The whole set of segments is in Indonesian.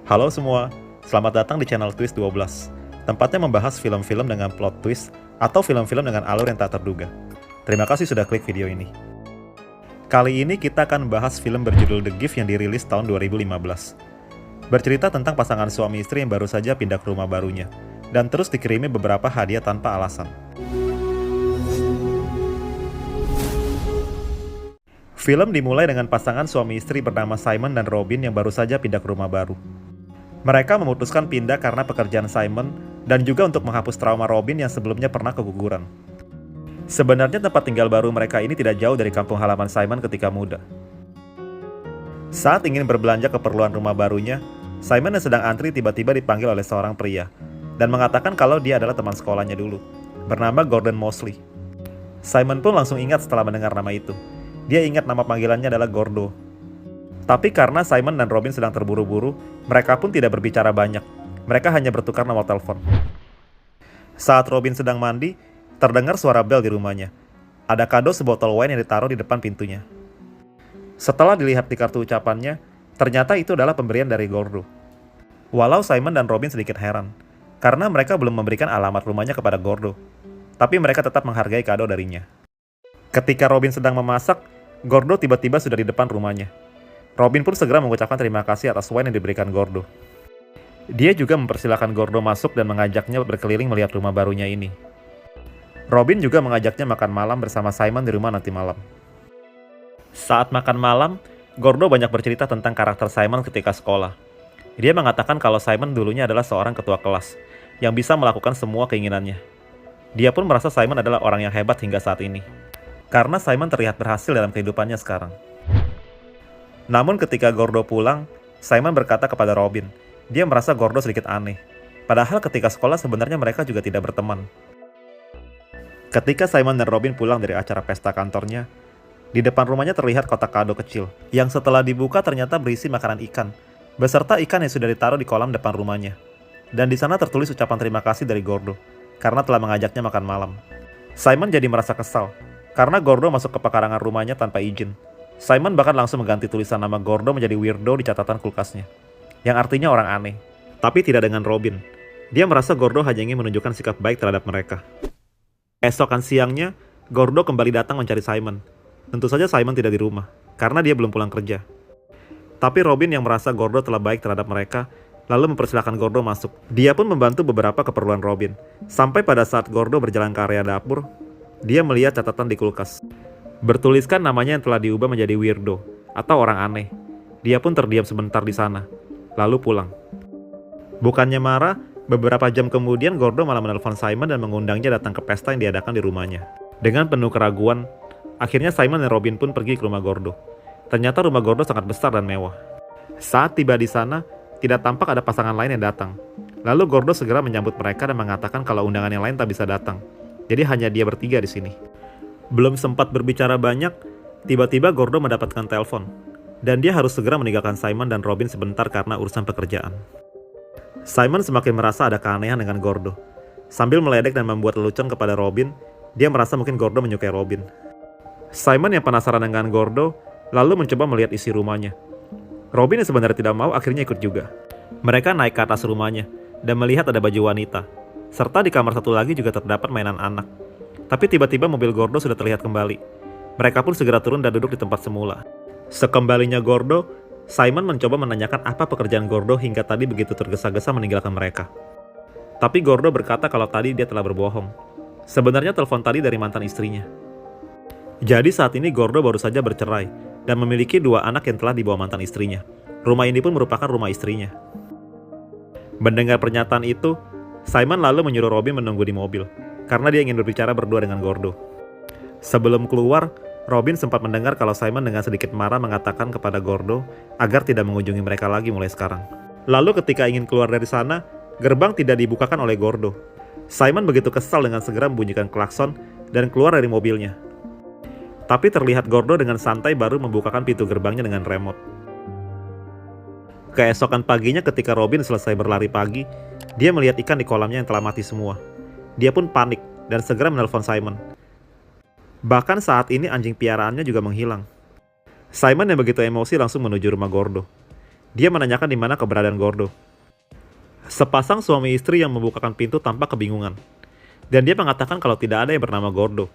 Halo semua, selamat datang di channel Twist 12. Tempatnya membahas film-film dengan plot twist atau film-film dengan alur yang tak terduga. Terima kasih sudah klik video ini. Kali ini kita akan membahas film berjudul The Gift yang dirilis tahun 2015. Bercerita tentang pasangan suami istri yang baru saja pindah ke rumah barunya, dan terus dikirimi beberapa hadiah tanpa alasan. Film dimulai dengan pasangan suami istri bernama Simon dan Robin yang baru saja pindah ke rumah baru. Mereka memutuskan pindah karena pekerjaan Simon dan juga untuk menghapus trauma Robin yang sebelumnya pernah keguguran. Sebenarnya tempat tinggal baru mereka ini tidak jauh dari kampung halaman Simon ketika muda. Saat ingin berbelanja keperluan rumah barunya, Simon yang sedang antri tiba-tiba dipanggil oleh seorang pria dan mengatakan kalau dia adalah teman sekolahnya dulu, bernama Gordon Mosley. Simon pun langsung ingat setelah mendengar nama itu. Dia ingat nama panggilannya adalah Gordo. Tapi karena Simon dan Robin sedang terburu-buru, mereka pun tidak berbicara banyak. Mereka hanya bertukar nomor telepon. Saat Robin sedang mandi, terdengar suara bel di rumahnya. Ada kado sebotol wine yang ditaruh di depan pintunya. Setelah dilihat di kartu ucapannya, ternyata itu adalah pemberian dari Gordo. Walau Simon dan Robin sedikit heran, karena mereka belum memberikan alamat rumahnya kepada Gordo. Tapi mereka tetap menghargai kado darinya. Ketika Robin sedang memasak, Gordo tiba-tiba sudah di depan rumahnya. Robin pun segera mengucapkan terima kasih atas wine yang diberikan Gordo. Dia juga mempersilahkan Gordo masuk dan mengajaknya berkeliling melihat rumah barunya ini. Robin juga mengajaknya makan malam bersama Simon di rumah nanti malam. Saat makan malam, Gordo banyak bercerita tentang karakter Simon ketika sekolah. Dia mengatakan kalau Simon dulunya adalah seorang ketua kelas, yang bisa melakukan semua keinginannya. Dia pun merasa Simon adalah orang yang hebat hingga saat ini, karena Simon terlihat berhasil dalam kehidupannya sekarang. Namun ketika Gordo pulang, Simon berkata kepada Robin, dia merasa Gordo sedikit aneh. Padahal ketika sekolah sebenarnya mereka juga tidak berteman. Ketika Simon dan Robin pulang dari acara pesta kantornya, di depan rumahnya terlihat kotak kado kecil, yang setelah dibuka ternyata berisi makanan ikan, beserta ikan yang sudah ditaruh di kolam depan rumahnya. Dan di sana tertulis ucapan terima kasih dari Gordo, karena telah mengajaknya makan malam. Simon jadi merasa kesal, karena Gordo masuk ke pekarangan rumahnya tanpa izin. Simon bahkan langsung mengganti tulisan nama Gordo menjadi Weirdo di catatan kulkasnya, yang artinya orang aneh. Tapi tidak dengan Robin. Dia merasa Gordo hanya ingin menunjukkan sikap baik terhadap mereka. Esokan siangnya, Gordo kembali datang mencari Simon. Tentu saja Simon tidak di rumah, karena dia belum pulang kerja. Tapi Robin yang merasa Gordo telah baik terhadap mereka, lalu mempersilahkan Gordo masuk. Dia pun membantu beberapa keperluan Robin. Sampai pada saat Gordo berjalan ke area dapur, dia melihat catatan di kulkas. Bertuliskan namanya yang telah diubah menjadi Weirdo, atau orang aneh. Dia pun terdiam sebentar di sana, lalu pulang. Bukannya marah, beberapa jam kemudian Gordo malah menelpon Simon dan mengundangnya datang ke pesta yang diadakan di rumahnya. Dengan penuh keraguan, akhirnya Simon dan Robin pun pergi ke rumah Gordo. Ternyata rumah Gordo sangat besar dan mewah. Saat tiba di sana, tidak tampak ada pasangan lain yang datang. Lalu Gordo segera menyambut mereka dan mengatakan kalau undangan yang lain tak bisa datang. Jadi hanya dia bertiga di sini. Belum sempat berbicara banyak, tiba-tiba Gordo mendapatkan telepon. Dan dia harus segera meninggalkan Simon dan Robin sebentar karena urusan pekerjaan. Simon semakin merasa ada keanehan dengan Gordo. Sambil meledek dan membuat lelucon kepada Robin, dia merasa mungkin Gordo menyukai Robin. Simon yang penasaran dengan Gordo, lalu mencoba melihat isi rumahnya. Robin yang sebenarnya tidak mau akhirnya ikut juga. Mereka naik ke atas rumahnya dan melihat ada baju wanita. Serta di kamar satu lagi juga terdapat mainan anak. Tapi tiba-tiba mobil Gordo sudah terlihat kembali. Mereka pun segera turun dan duduk di tempat semula. Sekembalinya Gordo, Simon mencoba menanyakan apa pekerjaan Gordo hingga tadi begitu tergesa-gesa meninggalkan mereka. Tapi Gordo berkata kalau tadi dia telah berbohong. Sebenarnya telepon tadi dari mantan istrinya. Jadi saat ini Gordo baru saja bercerai dan memiliki 2 anak yang telah dibawa mantan istrinya. Rumah ini pun merupakan rumah istrinya. Mendengar pernyataan itu, Simon lalu menyuruh Robin menunggu di mobil, karena dia ingin berbicara berdua dengan Gordo. Sebelum keluar, Robin sempat mendengar kalau Simon dengan sedikit marah mengatakan kepada Gordo agar tidak mengunjungi mereka lagi mulai sekarang. Lalu ketika ingin keluar dari sana, gerbang tidak dibukakan oleh Gordo. Simon begitu kesal dengan segera membunyikan klakson dan keluar dari mobilnya. Tapi terlihat Gordo dengan santai baru membukakan pintu gerbangnya dengan remote. Keesokan paginya ketika Robin selesai berlari pagi, dia melihat ikan di kolamnya yang telah mati semua. Dia pun panik dan segera menelpon Simon. Bahkan saat ini anjing piaraannya juga menghilang. Simon yang begitu emosi langsung menuju rumah Gordo. Dia menanyakan di mana keberadaan Gordo. Sepasang suami istri yang membukakan pintu tanpa kebingungan. Dan dia mengatakan kalau tidak ada yang bernama Gordo.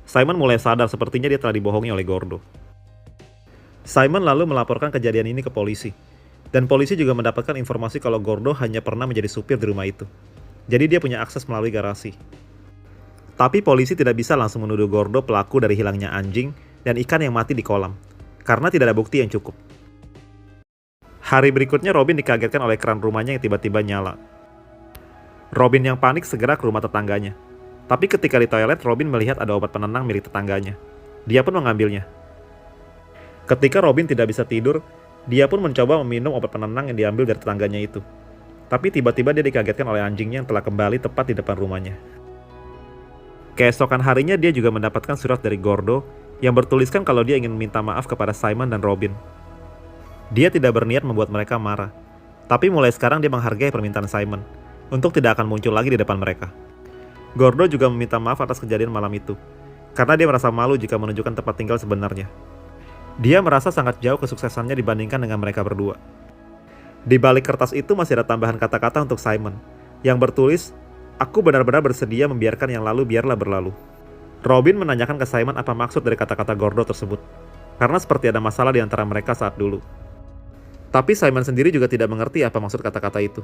Simon mulai sadar sepertinya dia telah dibohongi oleh Gordo. Simon lalu melaporkan kejadian ini ke polisi. Dan polisi juga mendapatkan informasi kalau Gordo hanya pernah menjadi supir di rumah itu. Jadi dia punya akses melalui garasi. Tapi polisi tidak bisa langsung menuduh Gordo pelaku dari hilangnya anjing dan ikan yang mati di kolam. Karena tidak ada bukti yang cukup. Hari berikutnya Robin dikagetkan oleh keran rumahnya yang tiba-tiba nyala. Robin yang panik segera ke rumah tetangganya. Tapi ketika di toilet, Robin melihat ada obat penenang milik tetangganya. Dia pun mengambilnya. Ketika Robin tidak bisa tidur, dia pun mencoba meminum obat penenang yang diambil dari tetangganya itu. Tapi tiba-tiba dia dikagetkan oleh anjingnya yang telah kembali tepat di depan rumahnya. Keesokan harinya dia juga mendapatkan surat dari Gordo yang bertuliskan kalau dia ingin minta maaf kepada Simon dan Robin. Dia tidak berniat membuat mereka marah, tapi mulai sekarang dia menghargai permintaan Simon untuk tidak akan muncul lagi di depan mereka. Gordo juga meminta maaf atas kejadian malam itu, karena dia merasa malu jika menunjukkan tempat tinggal sebenarnya. Dia merasa sangat jauh kesuksesannya dibandingkan dengan mereka berdua. Di balik kertas itu masih ada tambahan kata-kata untuk Simon, yang bertulis, "Aku benar-benar bersedia membiarkan yang lalu biarlah berlalu." Robin menanyakan ke Simon apa maksud dari kata-kata Gordo tersebut, karena seperti ada masalah di antara mereka saat dulu. Tapi Simon sendiri juga tidak mengerti apa maksud kata-kata itu.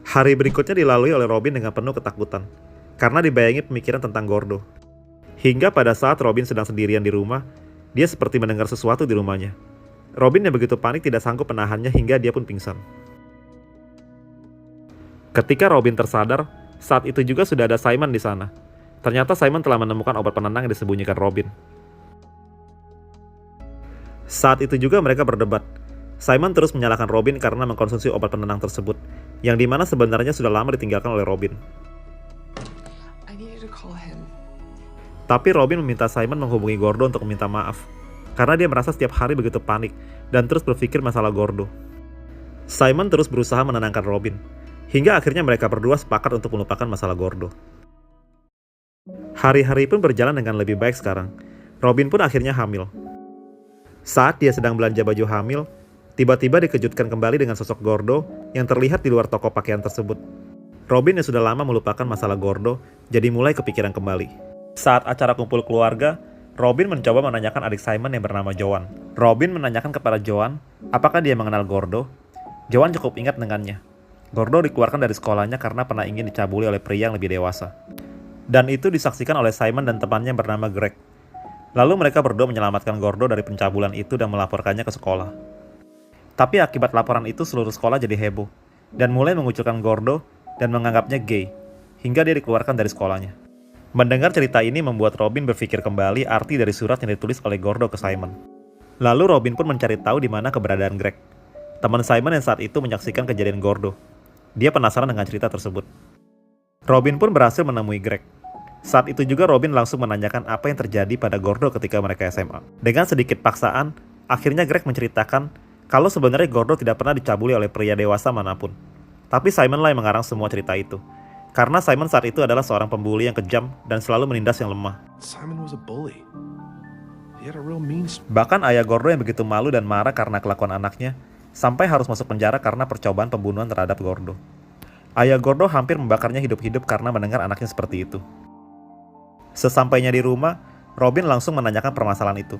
Hari berikutnya dilalui oleh Robin dengan penuh ketakutan, karena dibayangi pemikiran tentang Gordo. Hingga pada saat Robin sedang sendirian di rumah, dia seperti mendengar sesuatu di rumahnya. Robin yang begitu panik tidak sanggup menahannya hingga dia pun pingsan. Ketika Robin tersadar, saat itu juga sudah ada Simon di sana. Ternyata Simon telah menemukan obat penenang yang disembunyikan Robin. Saat itu juga mereka berdebat. Simon terus menyalahkan Robin karena mengkonsumsi obat penenang tersebut, yang dimana sebenarnya sudah lama ditinggalkan oleh Robin. Tapi Robin meminta Simon menghubungi Gordo untuk meminta maaf, karena dia merasa setiap hari begitu panik dan terus berpikir masalah Gordo. Simon terus berusaha menenangkan Robin, hingga akhirnya mereka berdua sepakat untuk melupakan masalah Gordo. Hari-hari pun berjalan dengan lebih baik sekarang. Robin pun akhirnya hamil. Saat dia sedang belanja baju hamil, tiba-tiba dikejutkan kembali dengan sosok Gordo yang terlihat di luar toko pakaian tersebut. Robin yang sudah lama melupakan masalah Gordo, jadi mulai kepikiran kembali. Saat acara kumpul keluarga, Robin mencoba menanyakan adik Simon yang bernama Joan. Robin menanyakan kepada Joan, apakah dia mengenal Gordo? Joan cukup ingat dengannya. Gordo dikeluarkan dari sekolahnya karena pernah ingin dicabuli oleh pria yang lebih dewasa. Dan itu disaksikan oleh Simon dan temannya yang bernama Greg. Lalu mereka berdua menyelamatkan Gordo dari pencabulan itu dan melaporkannya ke sekolah. Tapi akibat laporan itu seluruh sekolah jadi heboh, dan mulai mengucilkan Gordo dan menganggapnya gay, hingga dia dikeluarkan dari sekolahnya. Mendengar cerita ini membuat Robin berpikir kembali arti dari surat yang ditulis oleh Gordo ke Simon. Lalu Robin pun mencari tahu di mana keberadaan Greg, teman Simon yang saat itu menyaksikan kejadian Gordo. Dia penasaran dengan cerita tersebut. Robin pun berhasil menemui Greg. Saat itu juga Robin langsung menanyakan apa yang terjadi pada Gordo ketika mereka SMA. Dengan sedikit paksaan, akhirnya Greg menceritakan kalau sebenarnya Gordo tidak pernah dicabuli oleh pria dewasa manapun. Tapi Simon lah yang mengarang semua cerita itu. Karena Simon saat itu adalah seorang pembuli yang kejam dan selalu menindas yang lemah. Bahkan ayah Gordo yang begitu malu dan marah karena kelakuan anaknya, sampai harus masuk penjara karena percobaan pembunuhan terhadap Gordo. Ayah Gordo hampir membakarnya hidup-hidup karena mendengar anaknya seperti itu. Sesampainya di rumah, Robin langsung menanyakan permasalahan itu,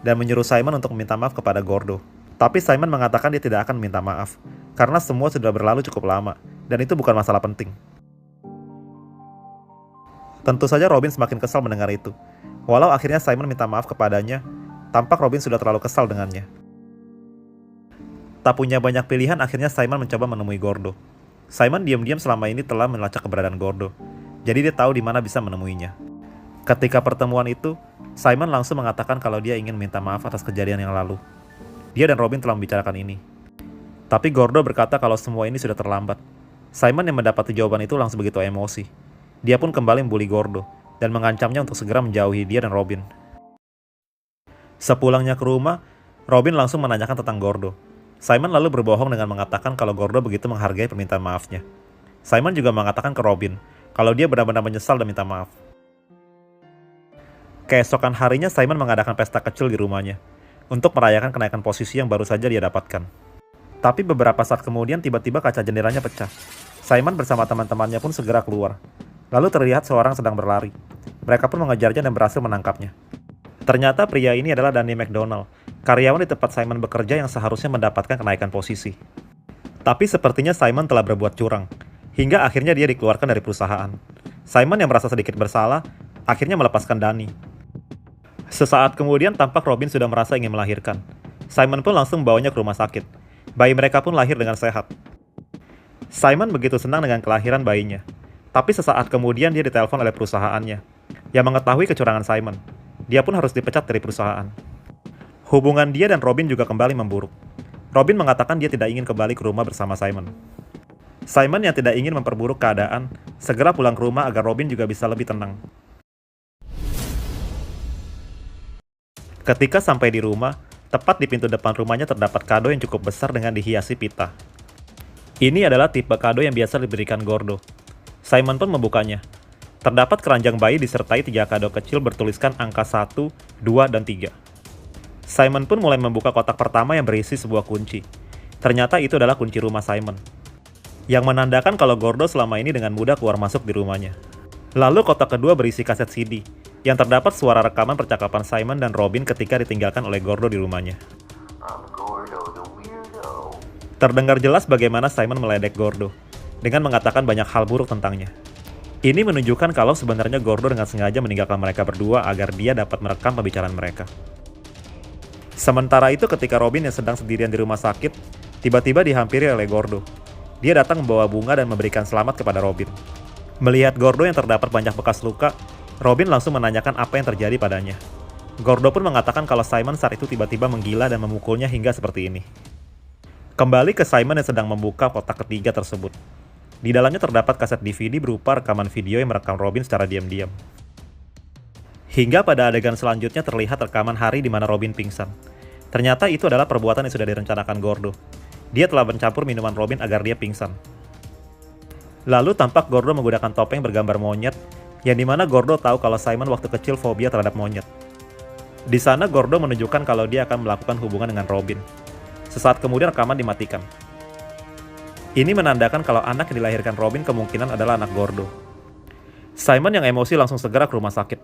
dan menyuruh Simon untuk meminta maaf kepada Gordo. Tapi Simon mengatakan dia tidak akan minta maaf, karena semua sudah berlalu cukup lama, dan itu bukan masalah penting. Tentu saja Robin semakin kesal mendengar itu. Walau akhirnya Simon minta maaf kepadanya, tampak Robin sudah terlalu kesal dengannya. Tak punya banyak pilihan, akhirnya Simon mencoba menemui Gordo. Simon diam-diam selama ini telah melacak keberadaan Gordo, jadi dia tahu di mana bisa menemuinya. Ketika pertemuan itu, Simon langsung mengatakan kalau dia ingin minta maaf atas kejadian yang lalu. Dia dan Robin telah membicarakan ini. Tapi Gordo berkata kalau semua ini sudah terlambat. Simon yang mendapati jawaban itu langsung begitu emosi. Dia pun kembali membuli Gordo dan mengancamnya untuk segera menjauhi dia dan Robin. Sepulangnya ke rumah, Robin langsung menanyakan tentang Gordo. Simon lalu berbohong dengan mengatakan kalau Gordo begitu menghargai permintaan maafnya. Simon juga mengatakan ke Robin kalau dia benar-benar menyesal dan minta maaf. Keesokan harinya Simon mengadakan pesta kecil di rumahnya. untuk merayakan kenaikan posisi yang baru saja dia dapatkan. Tapi beberapa saat kemudian tiba-tiba kaca jendelanya pecah. Simon bersama teman-temannya pun segera keluar. Lalu terlihat seorang sedang berlari. Mereka pun mengejarnya dan berhasil menangkapnya. Ternyata pria ini adalah Danny McDonald, karyawan di tempat Simon bekerja yang seharusnya mendapatkan kenaikan posisi. Tapi sepertinya Simon telah berbuat curang, hingga akhirnya dia dikeluarkan dari perusahaan. Simon yang merasa sedikit bersalah, akhirnya melepaskan Danny. Sesaat kemudian tampak Robin sudah merasa ingin melahirkan. Simon pun langsung membawanya ke rumah sakit. Bayi mereka pun lahir dengan sehat. Simon begitu senang dengan kelahiran bayinya. Tapi sesaat kemudian dia ditelepon oleh perusahaannya, yang mengetahui kecurangan Simon. Dia pun harus dipecat dari perusahaan. Hubungan dia dan Robin juga kembali memburuk. Robin mengatakan dia tidak ingin kembali ke rumah bersama Simon. Simon yang tidak ingin memperburuk keadaan, segera pulang ke rumah agar Robin juga bisa lebih tenang. Ketika sampai di rumah, tepat di pintu depan rumahnya terdapat kado yang cukup besar dengan dihiasi pita. Ini adalah tipe kado yang biasa diberikan Gordo. Simon pun membukanya. Terdapat keranjang bayi disertai 3 kado kecil bertuliskan angka 1, 2, dan 3. Simon pun mulai membuka kotak pertama yang berisi sebuah kunci. Ternyata itu adalah kunci rumah Simon, yang menandakan kalau Gordo selama ini dengan mudah keluar masuk di rumahnya. Lalu kotak kedua berisi kaset CD, yang terdapat suara rekaman percakapan Simon dan Robin ketika ditinggalkan oleh Gordo di rumahnya. Terdengar jelas bagaimana Simon meledek Gordo, dengan mengatakan banyak hal buruk tentangnya. Ini menunjukkan kalau sebenarnya Gordo dengan sengaja meninggalkan mereka berdua agar dia dapat merekam pembicaraan mereka. Sementara itu ketika Robin yang sedang sendirian di rumah sakit, tiba-tiba dihampiri oleh Gordo. Dia datang membawa bunga dan memberikan selamat kepada Robin. Melihat Gordo yang terdapat banyak bekas luka, Robin langsung menanyakan apa yang terjadi padanya. Gordo pun mengatakan kalau Simon saat itu tiba-tiba menggila dan memukulnya hingga seperti ini. Kembali ke Simon yang sedang membuka kotak ketiga tersebut. Di dalamnya terdapat kaset DVD berupa rekaman video yang merekam Robin secara diam-diam. Hingga pada adegan selanjutnya terlihat rekaman hari di mana Robin pingsan. Ternyata itu adalah perbuatan yang sudah direncanakan Gordo. Dia telah mencampur minuman Robin agar dia pingsan. Lalu tampak Gordo menggunakan topeng bergambar monyet, yang dimana Gordo tahu kalau Simon waktu kecil fobia terhadap monyet. Di sana Gordo menunjukkan kalau dia akan melakukan hubungan dengan Robin. Sesaat kemudian rekaman dimatikan. Ini menandakan kalau anak yang dilahirkan Robin kemungkinan adalah anak Gordo. Simon yang emosi langsung segera ke rumah sakit.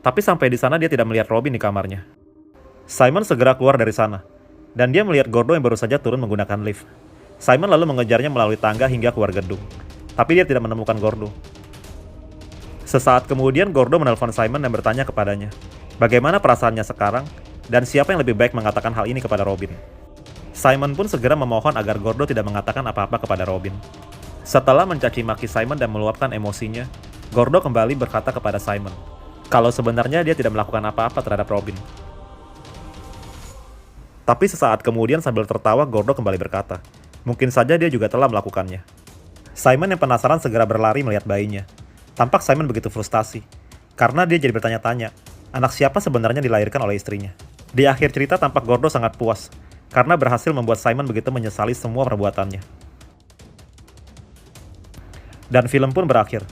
Tapi sampai di sana dia tidak melihat Robin di kamarnya. Simon segera keluar dari sana, dan dia melihat Gordo yang baru saja turun menggunakan lift. Simon lalu mengejarnya melalui tangga hingga keluar gedung. Tapi dia tidak menemukan Gordo. Sesaat kemudian Gordo menelpon Simon dan bertanya kepadanya, bagaimana perasaannya sekarang, dan siapa yang lebih baik mengatakan hal ini kepada Robin. Simon pun segera memohon agar Gordo tidak mengatakan apa-apa kepada Robin. Setelah mencaci maki Simon dan meluapkan emosinya, Gordo kembali berkata kepada Simon, kalau sebenarnya dia tidak melakukan apa-apa terhadap Robin. Tapi sesaat kemudian sambil tertawa Gordo kembali berkata, mungkin saja dia juga telah melakukannya. Simon yang penasaran segera berlari melihat bayinya. Tampak Simon begitu frustasi, karena dia jadi bertanya-tanya, anak siapa sebenarnya dilahirkan oleh istrinya. Di akhir cerita tampak Gordo sangat puas, karena berhasil membuat Simon begitu menyesali semua perbuatannya. Dan film pun berakhir.